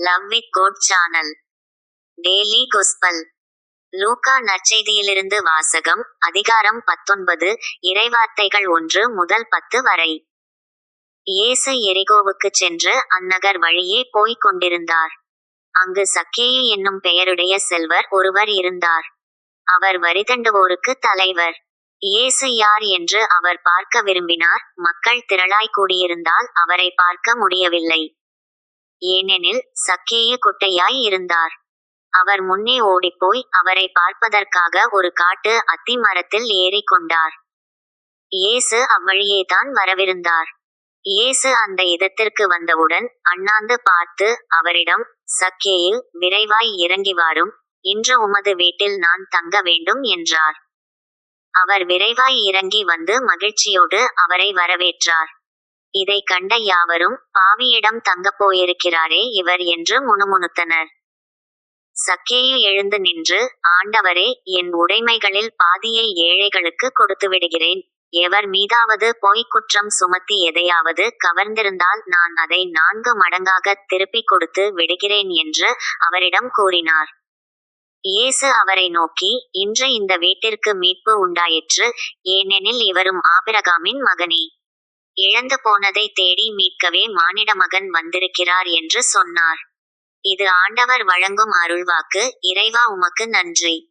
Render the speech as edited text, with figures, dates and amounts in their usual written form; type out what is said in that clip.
Love with God channel daily gospel. லூக்கா நற்செய்தியிலிருந்து வாசகம். அதிகாரம் 19, இறைவார்த்தைகள் 1 முதல் 10 வரை. இயேசு எரிகோவுக்குச் சென்று அந்நகர் வழியே போய்க் கொண்டிருந்தார். அங்கு சக்கேயு என்னும் பெயருடைய செல்வர் ஒருவர் இருந்தார். அவர் வரிதண்டுவோருக்கு தலைவர். இயேசு யார் என்று அவர் பார்க்க விரும்பினார். மக்கள் திரளாய் கூடியிருந்தால் அவரை பார்க்க முடியவில்லை. ஏனெனில் சக்கேயு குட்டையாய் இருந்தார். அவர் முன்னே ஓடிப்போய் அவரை பார்ப்பதற்காக ஒரு காட்டு அத்தி மரத்தில் ஏறிக்கொண்டார். இயேசு அவ்வழியேதான் வரவிருந்தார். இயேசு அந்த இடத்திற்கு வந்தவுடன் அண்ணாந்து பார்த்து அவரிடம், சக்கேயு, விரைவாய் இறங்கி வாரும், இன்று உமது வீட்டில் நான் தங்க வேண்டும் என்றார். அவர் விரைவாய் இறங்கி வந்து மகிழ்ச்சியோடு அவரை வரவேற்றார். இதைக் கண்ட யாவரும், பாவியிடம் தங்கப் போயிருக்கிறாரே இவர் என்று முணுமுணுத்தனர். சக்கேயு எழுந்து நின்று, ஆண்டவரே, என் உடைமைகளில் பாதியை ஏழைகளுக்கு கொடுத்துவிடுகிறேன். எவர் மீதாவது பொய்க் குற்றம் சுமத்தி எதையாவது கவர்ந்திருந்தால் நான் அதை 4 மடங்காகத் திருப்பிக் கொடுத்து விடுகிறேன் என்று அவரிடம் கூறினார். இயேசு அவரை நோக்கி, இன்று இந்த வீட்டிற்கு மீட்பு உண்டாயிற்று, ஏனெனில் இவரும் ஆபிரகாமின் மகனே. இழந்து போனதை தேடி மீட்கவே மானிடமகன் வந்திருக்கிறார் என்று சொன்னார். இது ஆண்டவர் வழங்கும் அருள்வாக்கு. இறைவா, உமக்கு நன்றி.